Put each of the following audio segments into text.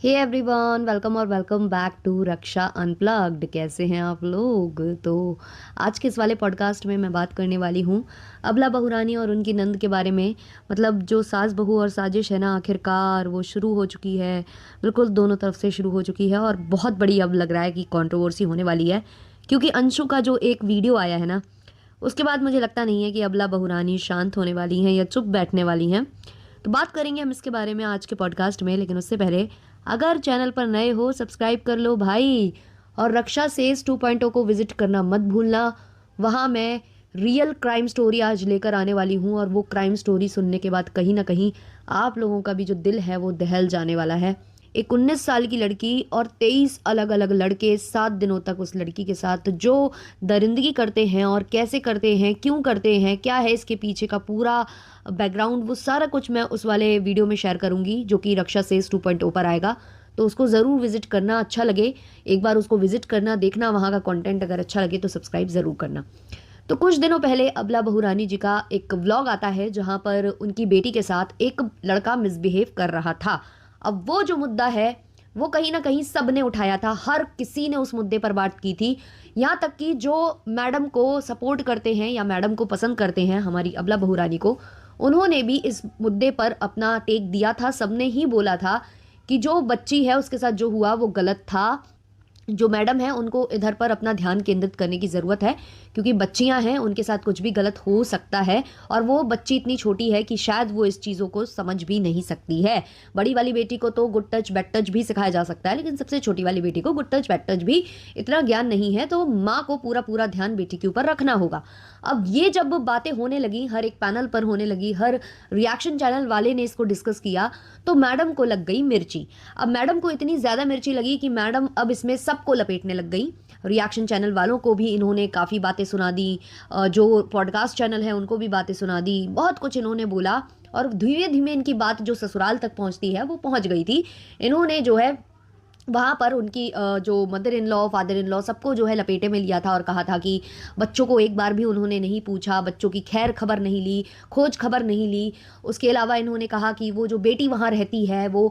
हे everyone, welcome और welcome back to Raksha unplugged. कैसे हैं आप लोग? तो आज के इस वाले पॉडकास्ट में मैं बात करने वाली हूँ अबला बहुरानी और उनकी नंद के बारे में। मतलब जो सास बहू और साजिश है ना, आखिरकार वो शुरू हो चुकी है। बिल्कुल दोनों तरफ से शुरू हो चुकी है और बहुत बड़ी अब लग रहा है कि कंट्रोवर्सी होने वाली है, क्योंकि अंशु का जो एक वीडियो आया है ना, उसके बाद मुझे लगता नहीं है कि अबला बहुरानी शांत होने वाली हैं या चुप बैठने वाली हैं। तो बात करेंगे हम इसके बारे में आज के पॉडकास्ट में, लेकिन उससे पहले अगर चैनल पर नए हो सब्सक्राइब कर लो भाई। और रक्षा सेज 2.0 को विजिट करना मत भूलना। वहाँ मैं रियल क्राइम स्टोरी आज लेकर आने वाली हूँ, और वो क्राइम स्टोरी सुनने के बाद कहीं ना कहीं आप लोगों का भी जो दिल है वो दहल जाने वाला है। एक 19 साल की लड़की और 23 अलग अलग लड़के 7 दिनों तक उस लड़की के साथ जो दरिंदगी करते हैं, और कैसे करते हैं, क्यों करते हैं, क्या है इसके पीछे का पूरा बैकग्राउंड, वो सारा कुछ मैं उस वाले वीडियो में शेयर करूंगी जो कि रक्षा सेज 2.0 पर आएगा। तो उसको ज़रूर विजिट करना, अच्छा लगे एक बार उसको विजिट करना, देखना वहाँ का कंटेंट अगर अच्छा लगे तो सब्सक्राइब ज़रूर करना। तो कुछ दिनों पहले अबला बहुरानी जी का एक व्लॉग आता है जहाँ पर उनकी बेटी के साथ एक लड़का मिसबिहेव कर रहा था। अब वो जो मुद्दा है वो कहीं ना कहीं सब ने उठाया था, हर किसी ने उस मुद्दे पर बात की थी। यहाँ तक कि जो मैडम को सपोर्ट करते हैं या मैडम को पसंद करते हैं, हमारी अबला बहुरानी को, उन्होंने भी इस मुद्दे पर अपना टेक दिया था। सबने ही बोला था कि जो बच्ची है उसके साथ जो हुआ वो गलत था। जो मैडम है उनको इधर पर अपना ध्यान केंद्रित करने की ज़रूरत है, क्योंकि बच्चियां हैं, उनके साथ कुछ भी गलत हो सकता है। और वो बच्ची इतनी छोटी है कि शायद वो इस चीज़ों को समझ भी नहीं सकती है। बड़ी वाली बेटी को तो गुड टच बैड टच भी सिखाया जा सकता है, लेकिन सबसे छोटी वाली बेटी को गुड टच बैड टच भी इतना ज्ञान नहीं है। तो माँ को पूरा पूरा ध्यान बेटी के ऊपर रखना होगा। अब ये जब बातें होने लगी, हर एक पैनल पर होने लगी, हर रिएक्शन चैनल वाले ने इसको डिस्कस किया, तो मैडम को लग गई मिर्ची। अब मैडम को इतनी ज़्यादा मिर्ची लगी कि मैडम अब इसमें सबको लपेटने लग गई। रिएक्शन चैनल वालों को भी इन्होंने काफ़ी बातें सुना दी, जो पॉडकास्ट चैनल है उनको भी बातें सुना दी, बहुत कुछ इन्होंने बोला। और धीरे धीमे इनकी बात जो ससुराल तक पहुंचती है वो पहुंच गई थी। इन्होंने जो है वहाँ पर उनकी जो mother in law, father in law, सबको जो है लपेटे में लिया था और कहा था कि बच्चों को एक बार भी उन्होंने नहीं पूछा, बच्चों की खैर खबर नहीं ली, खोज खबर नहीं ली। उसके अलावा इन्होंने कहा कि वो जो बेटी वहाँ रहती है वो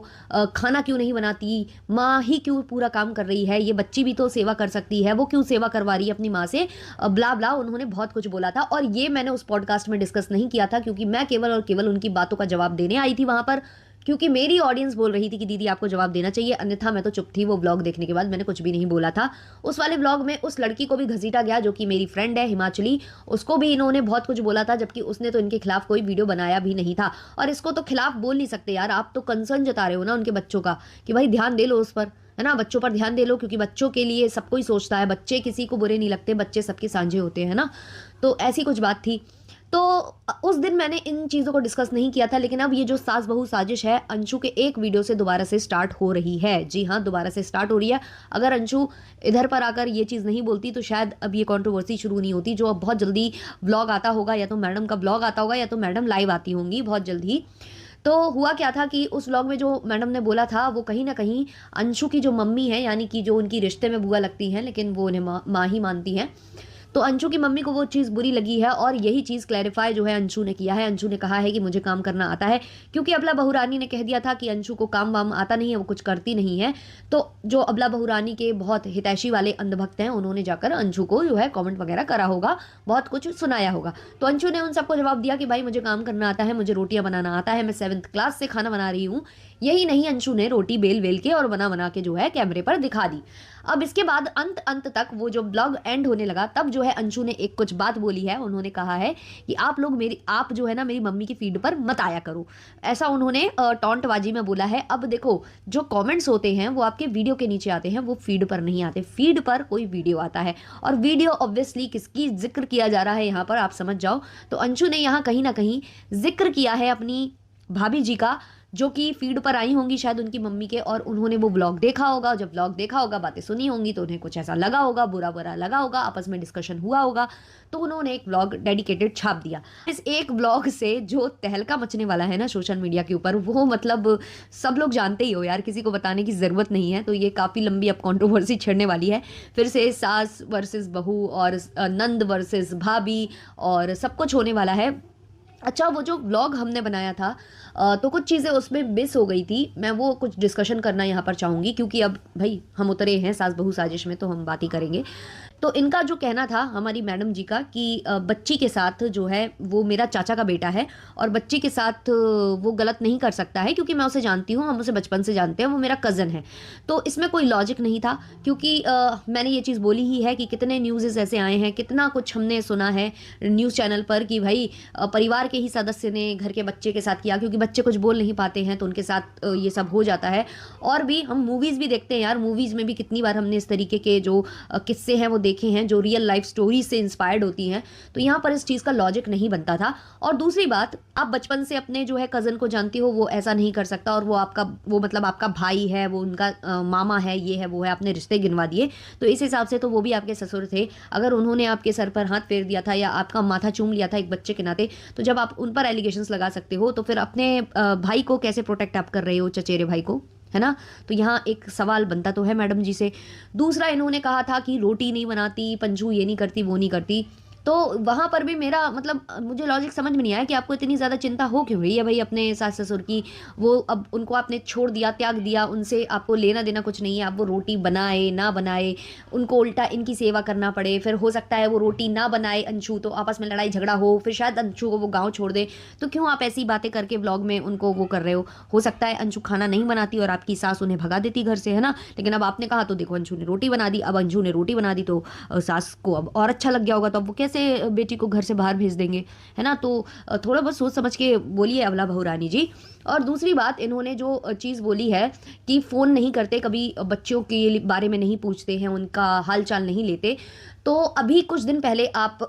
खाना क्यों नहीं बनाती, माँ ही क्यों पूरा काम कर रही है, ये बच्ची भी तो सेवा कर सकती है, वो क्यों सेवा करवा रही है अपनी माँ से, ब्ला ब्ला। उन्होंने बहुत कुछ बोला था, और ये मैंने उस पॉडकास्ट में डिस्कस नहीं किया था, क्योंकि मैं केवल और केवल उनकी बातों का जवाब देने आई थी वहाँ पर, क्योंकि मेरी ऑडियंस बोल रही थी कि दीदी आपको जवाब देना चाहिए, अन्यथा मैं तो चुप थी। वो व्लॉग देखने के बाद मैंने कुछ भी नहीं बोला था। उस वाले व्लॉग में उस लड़की को भी घसीटा गया जो कि मेरी फ्रेंड है हिमाचली, उसको भी इन्होंने बहुत कुछ बोला था, जबकि उसने तो इनके खिलाफ कोई वीडियो बनाया भी नहीं था। और इसको तो खिलाफ बोल नहीं सकते यार, आप तो कंसर्न जता रहे हो ना उनके बच्चों का, कि भाई ध्यान दे लो उस पर, है ना, बच्चों पर ध्यान दे लो, क्योंकि बच्चों के लिए सब कोई सोचता है, बच्चे किसी को बुरे नहीं लगते, बच्चे सबके साझे होते हैं ना। तो ऐसी कुछ बात थी। तो उस दिन मैंने इन चीज़ों को डिस्कस नहीं किया था, लेकिन अब ये जो सास बहू साजिश है अंशु के एक वीडियो से दोबारा से स्टार्ट हो रही है। जी हाँ, दोबारा से स्टार्ट हो रही है। अगर अंशु इधर पर आकर ये चीज़ नहीं बोलती तो शायद अब ये कंट्रोवर्सी शुरू नहीं होती, जो अब बहुत जल्दी व्लॉग आता होगा, या तो मैडम का व्लॉग आता होगा, या तो मैडम लाइव आती होंगी बहुत जल्द ही। तो हुआ क्या था कि उस व्लॉग में जो मैडम ने बोला था वो कहीं ना कहीं अंशु की जो मम्मी है, यानी कि जो उनकी रिश्ते में बुआ लगती हैं लेकिन वो उन्हें माँ ही मानती हैं, तो अंशु की मम्मी को वो चीज़ बुरी लगी है। और यही चीज़ क्लैरिफाई जो है अंशु ने किया है। अंशु ने कहा है कि मुझे काम करना आता है, क्योंकि अबला बहुरानी ने कह दिया था कि अंशु को काम वाम आता नहीं है, वो कुछ करती नहीं है। तो जो अबला बहुरानी के बहुत हितैषी वाले अंधभक्त हैं, उन्होंने जाकर अंशु को जो है कमेंट वगैरह करा होगा, बहुत कुछ सुनाया होगा। तो अंशु ने उन सबको जवाब दिया कि भाई मुझे काम करना आता है, मुझे रोटियां बनाना आता है, मैं 7th क्लास से खाना बना रही हूँ। यही नहीं, अंशु ने रोटी बेल बेल के और बना बना के जो है कैमरे पर दिखा दी। अब इसके बाद अंत अंत तक वो जो ब्लॉग एंड होने लगा, तब जो है अंशु ने एक कुछ बात बोली है। उन्होंने कहा है कि आप जो है ना मेरी मम्मी की फीड पर मत आया करो, ऐसा उन्होंने टॉन्टबाजी में बोला है। अब देखो, जो कमेंट्स होते हैं वो आपके वीडियो के नीचे आते हैं, वो फीड पर नहीं आते। फीड पर कोई वीडियो आता है, और वीडियो ऑब्वियसली किसकी जिक्र किया जा रहा है यहाँ पर आप समझ जाओ। तो अंशु ने यहाँ कहीं ना कहीं जिक्र किया है अपनी भाभी जी का, जो कि फीड पर आई होंगी शायद उनकी मम्मी के, और उन्होंने वो ब्लॉग देखा होगा। जब ब्लॉग देखा होगा, बातें सुनी होंगी, तो उन्हें कुछ ऐसा लगा होगा, बुरा बुरा लगा होगा, आपस में डिस्कशन हुआ होगा, तो उन्होंने एक ब्लॉग डेडिकेटेड छाप दिया। इस एक ब्लॉग से जो तहलका मचने वाला है ना सोशल मीडिया के ऊपर, वो मतलब सब लोग जानते ही हो यार, किसी को बताने की ज़रूरत नहीं है। तो ये काफ़ी लंबी अब कंट्रोवर्सी छिड़ने वाली है, फिर से सास वर्सेस बहू, और नंद वर्सेस भाभी, और सब कुछ होने वाला है। अच्छा, वो जो व्लॉग हमने बनाया था, तो कुछ चीज़ें उसमें मिस हो गई थी, मैं वो कुछ डिस्कशन करना यहाँ पर चाहूँगी, क्योंकि अब भाई हम उतरे हैं सास बहू साजिश में, तो हम बात ही करेंगे। तो इनका जो कहना था हमारी मैडम जी का कि बच्ची के साथ जो है वो मेरा चाचा का बेटा है और बच्ची के साथ वो गलत नहीं कर सकता है, क्योंकि मैं उसे जानती हूँ, हम उसे बचपन से जानते हैं, वो मेरा कज़न है। तो इसमें कोई लॉजिक नहीं था, क्योंकि मैंने ये चीज़ बोली ही है कि कितने न्यूज़ ऐसे आए हैं, कितना कुछ हमने सुना है न्यूज़ चैनल पर कि भाई परिवार के ही सदस्य ने घर के बच्चे के साथ किया, क्योंकि बच्चे कुछ बोल नहीं पाते हैं तो उनके साथ ये सब हो जाता है। और भी हम मूवीज़ भी देखते हैं यार, मूवीज़ में भी कितनी बार हमने इस तरीके के जो किस्से हैं वो देखे हैं, जो रियल लाइफ स्टोरी से इंस्पायर्ड होती हैं। तो यहाँ पर इस चीज़ का लॉजिक नहीं बनता था। और दूसरी बात, आप बचपन से अपने जो है कज़न को जानती हो, वो ऐसा नहीं कर सकता, और वो आपका वो मतलब आपका भाई है, वो उनका मामा है, ये है वो है, आपने रिश्ते गिनवा दिए। तो इस हिसाब से तो वो भी आपके ससुर थे। अगर उन्होंने आपके सर पर हाथ फेर दिया था या आपका माथा चूम लिया था एक बच्चे के नाते, तो जब आप उन पर एलिगेशंस लगा सकते हो, तो फिर अपने भाई को कैसे प्रोटेक्ट आप कर रहे हो, चचेरे भाई को, है ना? तो यहाँ एक सवाल बनता तो है मैडम जी से। दूसरा, इन्होंने कहा था कि रोटी नहीं बनाती, पंजू ये नहीं करती, वो नहीं करती। तो वहाँ पर भी मेरा मतलब मुझे लॉजिक समझ में नहीं आया कि आपको इतनी ज़्यादा चिंता हो क्यों रही है भाई अपने सास-ससुर की। वो अब उनको आपने छोड़ दिया, त्याग दिया, उनसे आपको लेना-देना कुछ नहीं है। आप वो रोटी बनाए, ना बनाए, उनको उल्टा इनकी सेवा करना पड़े। फिर हो सकता है वो रोटी ना बनाए अंशु, तो आपस में लड़ाई झगड़ा हो, फिर शायद अंशु को वो गाँव छोड़ दे। तो क्यों आप ऐसी बातें करके व्लॉग में उनको वो कर रहे हो? हो सकता है अंशु खाना नहीं बनाती और आपकी सास उन्हें भगा देती घर से, है ना? लेकिन अब आपने कहा तो देखो अंशु ने रोटी बना दी। अब अंशु ने रोटी बना दी तो सास को अब और अच्छा लग गया होगा, तो अब वो कैसे बेटी को घर से बाहर भेज देंगे, है ना? तो थोड़ा बहुत सोच समझ के बोलिए अबला बहू रानी जी। और दूसरी बात, इन्होंने जो चीज़ बोली है कि फ़ोन नहीं करते, कभी बच्चों के बारे में नहीं पूछते हैं, उनका हाल चाल नहीं लेते। तो अभी कुछ दिन पहले आप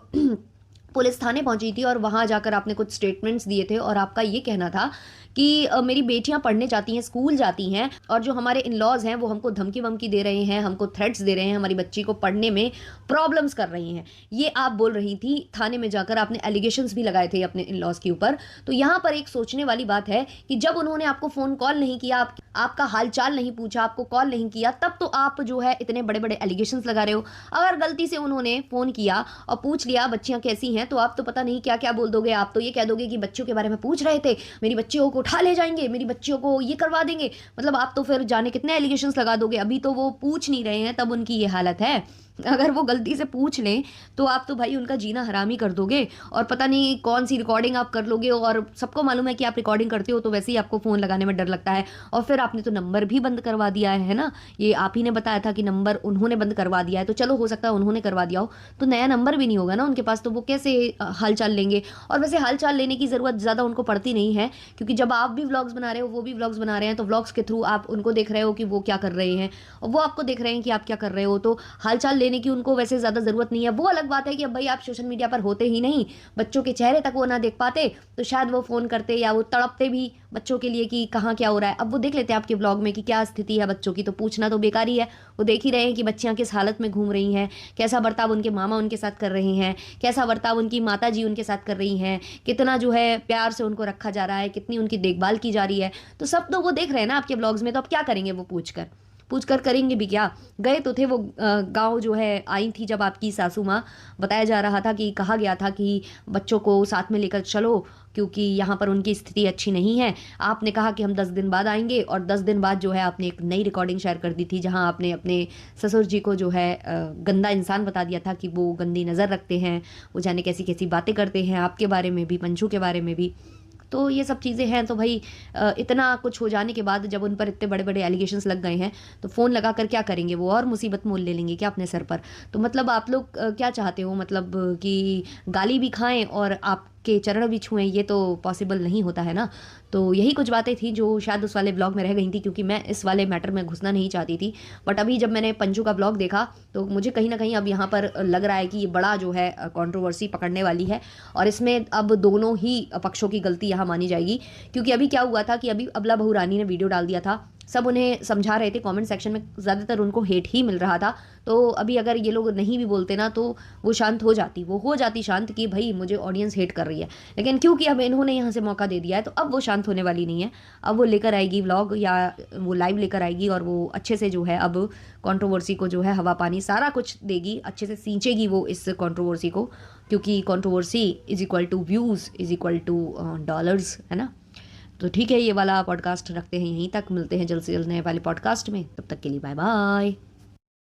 पुलिस थाने पहुंची थी और वहां जाकर आपने कुछ स्टेटमेंट्स दिए थे, और आपका ये कहना था कि मेरी बेटियां पढ़ने जाती हैं, स्कूल जाती हैं, और जो हमारे इन लॉज हैं वो हमको धमकी वमकी दे रहे हैं, हमको थ्रेट्स दे रहे हैं, हमारी बच्ची को पढ़ने में प्रॉब्लम्स कर रही हैं। ये आप बोल रही थी थाने में जाकर, आपने एलिगेशंस भी लगाए थे अपने इन लॉज के ऊपर। तो यहाँ पर एक सोचने वाली बात है कि जब उन्होंने आपको फ़ोन कॉल नहीं किया, आपका हाल चाल नहीं पूछा, आपको कॉल नहीं किया, तब तो आप जो है इतने बड़े बड़े एलिगेशंस लगा रहे हो। अगर गलती से उन्होंने फ़ोन किया और पूछ लिया बच्चियां कैसी हैं, तो आप तो पता नहीं क्या क्या बोल दोगे। आप तो ये कह दोगे कि बच्चों के बारे में पूछ रहे थे, मेरी बच्चियों को उठा ले जाएंगे, मेरी बच्चियों को ये करवा देंगे। मतलब आप तो फिर जाने कितने एलिगेशंस लगा दोगे। अभी तो वो पूछ नहीं रहे हैं, तब उनकी ये हालत है। अगर वो गलती से पूछ लें तो आप तो भाई उनका जीना हराम ही कर दोगे, और पता नहीं कौन सी रिकॉर्डिंग आप कर लोगे। और सबको मालूम है कि आप रिकॉर्डिंग करते हो, तो वैसे ही आपको फ़ोन लगाने में डर लगता है। और फिर आपने तो नंबर भी बंद करवा दिया है ना? ये आप ही ने बताया था कि नंबर उन्होंने बंद करवा दिया है। तो चलो, हो सकता है उन्होंने करवा दिया हो, तो नया नंबर भी नहीं होगा ना उनके पास, तो वो कैसे हाल चाल लेंगे? और वैसे हाल चाल लेने की ज़रूरत ज़्यादा उनको पड़ती नहीं है, क्योंकि जब आप भी व्लॉग्स बना रहे हो, वो भी व्लॉग्स बना रहे हैं, तो व्लॉग्स के थ्रू आप उनको देख रहे हो कि वो क्या कर रहे हैं, और वो आपको देख रहे हैं कि आप क्या कर रहे हो। तो हाल चाल लेने की उनको वैसे ज़्यादा ज़रूरत नहीं है। वो अलग बात है कि अब भाई आप सोशल मीडिया पर होते ही नहीं, बच्चों के चेहरे तक वो ना देख पाते, तो शायद वो फ़ोन करते या वो तड़पते भी बच्चों के लिए कि कहाँ क्या हो रहा है। अब वो देख लेते हैं आपके ब्लॉग में कि क्या स्थिति है बच्चों की, तो पूछना तो बेकार ही है। वो देख ही रहे हैं कि बच्चियाँ किस हालत में घूम रही हैं, कैसा बर्ताव उनके मामा उनके साथ कर रहे हैं, कैसा बर्ताव उनकी माता जी उनके साथ कर रही हैं, कितना जो है प्यार से उनको रखा जा रहा है, कितनी उनकी देखभाल की जा रही है। तो सब तो वो देख रहे हैं ना आपके ब्लॉग्स में। तो अब क्या करेंगे वो पूछ कर करेंगे भी क्या? गए तो थे वो गांव जो है आई थी जब आपकी सासू माँ, बताया जा रहा था कि कहा गया था कि बच्चों को साथ में लेकर चलो, क्योंकि यहाँ पर उनकी स्थिति अच्छी नहीं है। आपने कहा कि हम 10 दिन बाद आएंगे, और 10 दिन बाद जो है आपने एक नई रिकॉर्डिंग शेयर कर दी थी, जहाँ आपने अपने ससुर जी को जो है गंदा इंसान बता दिया था कि वो गंदी नज़र रखते हैं, वो जाने कैसी कैसी बातें करते हैं आपके बारे में भी, पंचू के बारे में भी। तो ये सब चीज़ें हैं। तो भाई इतना कुछ हो जाने के बाद जब उन पर इतने बड़े बड़े एलिगेशंस लग गए हैं, तो फ़ोन लगा कर क्या करेंगे? वो और मुसीबत मोल ले लेंगे क्या अपने सर पर? तो मतलब आप लोग क्या चाहते हो? मतलब कि गाली भी खाएं और आपके चरण भी छुएं, ये तो पॉसिबल नहीं होता है ना। तो यही कुछ बातें थी जो शायद उस वाले ब्लॉग में रह गई थी, क्योंकि मैं इस वाले मैटर में घुसना नहीं चाहती थी। बट अभी जब मैंने पंचू का ब्लॉग देखा, तो मुझे कहीं ना कहीं अब यहाँ पर लग रहा है कि ये बड़ा जो है कंट्रोवर्सी पकड़ने वाली है, और इसमें अब दोनों ही पक्षों की गलती यहाँ मानी जाएगी। क्योंकि अभी क्या हुआ था कि अभी अबला बहू रानी ने वीडियो डाल दिया था, सब उन्हें समझा रहे थे, कमेंट सेक्शन में ज़्यादातर उनको हेट ही मिल रहा था। तो अभी अगर ये लोग नहीं भी बोलते ना, तो वो शांत हो जाती, वो हो जाती शांत कि भाई मुझे ऑडियंस हेट कर रही है। लेकिन क्योंकि अब इन्होंने यहाँ से मौका दे दिया है, तो अब वो शांत होने वाली नहीं है। अब वो लेकर आएगी व्लॉग, या वो लाइव लेकर आएगी, और वो अच्छे से जो है अब कंट्रोवर्सी को जो है हवा पानी सारा कुछ देगी, अच्छे से सींचेगी वो इस कंट्रोवर्सी को। क्योंकि controversy is equal to views is equal to dollars, है ना। तो ठीक है, ये वाला पॉडकास्ट रखते हैं यहीं तक, मिलते हैं जल्द से जल्द नए वाले पॉडकास्ट में, तब तक के लिए बाय बाय।